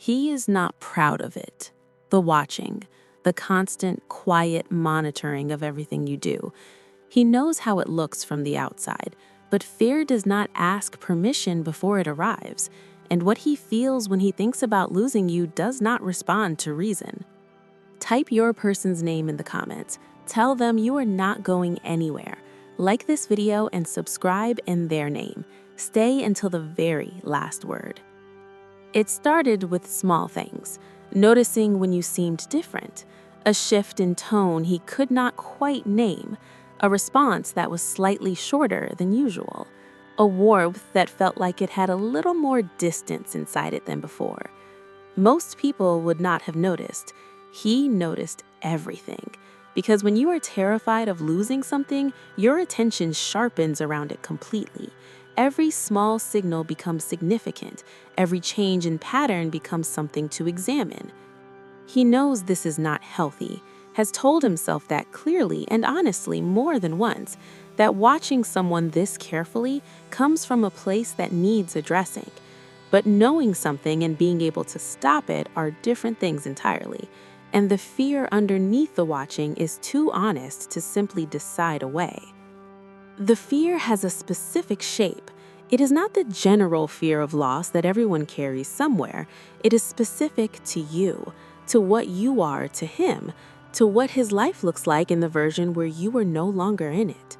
He is not proud of it. The watching, the constant, quiet monitoring of everything you do. He knows how it looks from the outside, but fear does not ask permission before it arrives, and what he feels when he thinks about losing you does not respond to reason. Type your person's name in the comments. Tell them you are not going anywhere. Like this video and subscribe in their name. Stay until the very last word. It started with small things, noticing when you seemed different, a shift in tone he could not quite name, a response that was slightly shorter than usual, a warmth that felt like it had a little more distance inside it than before. Most people would not have noticed. He noticed everything, because when you are terrified of losing something, your attention sharpens around it completely. Every small signal becomes significant. Every change in pattern becomes something to examine. He knows this is not healthy, has told himself that clearly and honestly more than once, that watching someone this carefully comes from a place that needs addressing. But knowing something and being able to stop it are different things entirely. And the fear underneath the watching is too honest to simply decide away. The fear has a specific shape. It is not the general fear of loss that everyone carries somewhere. It is specific to you, to what you are to him, to what his life looks like in the version where you are no longer in it.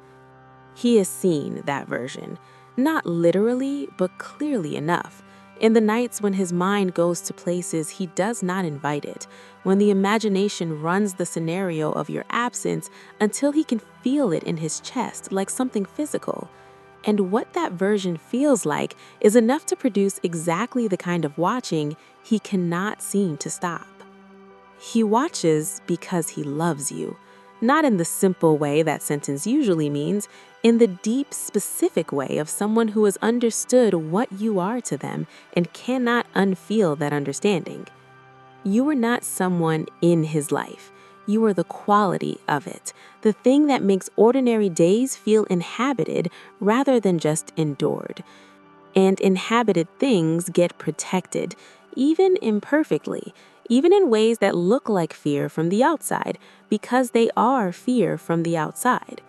He has seen that version, not literally, but clearly enough. In the nights when his mind goes to places he does not invite it, when the imagination runs the scenario of your absence until he can feel it in his chest like something physical. And what that version feels like is enough to produce exactly the kind of watching he cannot seem to stop. He watches because he loves you, not in the simple way that sentence usually means, in the deep, specific way of someone who has understood what you are to them and cannot unfeel that understanding. You are not someone in his life. You are the quality of it, the thing that makes ordinary days feel inhabited rather than just endured. And inhabited things get protected, even imperfectly, even in ways that look like fear from the outside, because they are fear from the outside.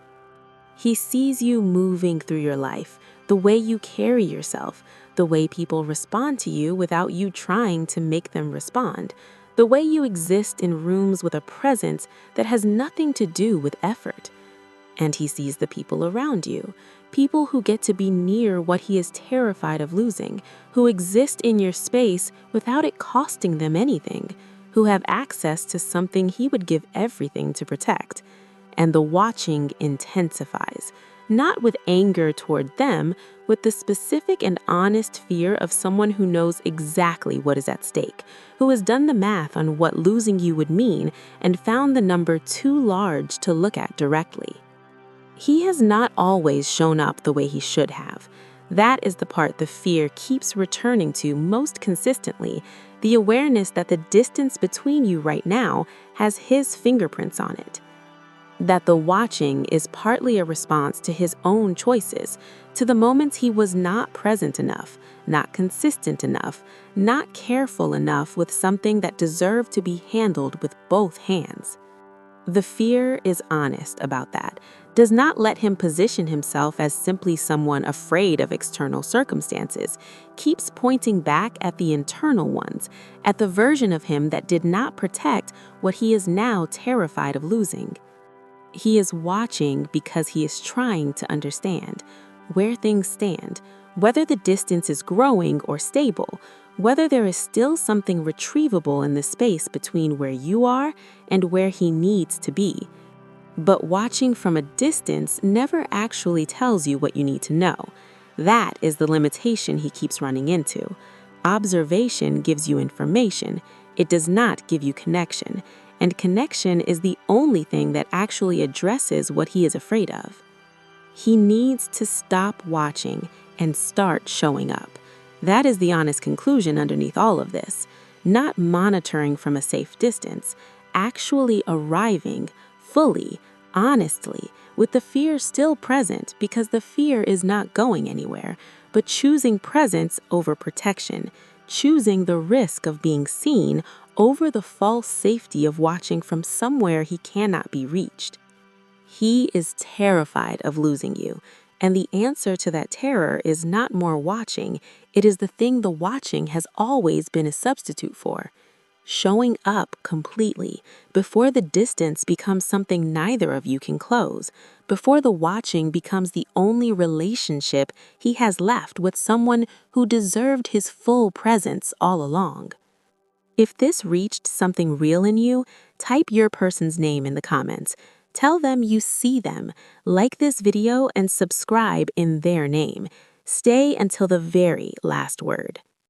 He sees you moving through your life, the way you carry yourself, the way people respond to you without you trying to make them respond, the way you exist in rooms with a presence that has nothing to do with effort. And he sees the people around you, people who get to be near what he is terrified of losing, who exist in your space without it costing them anything, who have access to something he would give everything to protect. And the watching intensifies, not with anger toward them, with the specific and honest fear of someone who knows exactly what is at stake, who has done the math on what losing you would mean and found the number too large to look at directly. He has not always shown up the way he should have. That is the part the fear keeps returning to most consistently, the awareness that the distance between you right now has his fingerprints on it. That the watching is partly a response to his own choices, to the moments he was not present enough, not consistent enough, not careful enough with something that deserved to be handled with both hands. The fear is honest about that, does not let him position himself as simply someone afraid of external circumstances, keeps pointing back at the internal ones, at the version of him that did not protect what he is now terrified of losing. He is watching because he is trying to understand where things stand, whether the distance is growing or stable, whether there is still something retrievable in the space between where you are and where he needs to be. But watching from a distance never actually tells you what you need to know. That is the limitation he keeps running into. Observation gives you information. It does not give you connection. And connection is the only thing that actually addresses what he is afraid of. He needs to stop watching and start showing up. That is the honest conclusion underneath all of this. Not monitoring from a safe distance, actually arriving fully, honestly, with the fear still present because the fear is not going anywhere, but choosing presence over protection, choosing the risk of being seen over the false safety of watching from somewhere he cannot be reached. He is terrified of losing you, and the answer to that terror is not more watching, it is the thing the watching has always been a substitute for. Showing up completely, before the distance becomes something neither of you can close, before the watching becomes the only relationship he has left with someone who deserved his full presence all along. If this reached something real in you, type your person's name in the comments. Tell them you see them, like this video, and subscribe in their name. Stay until the very last word.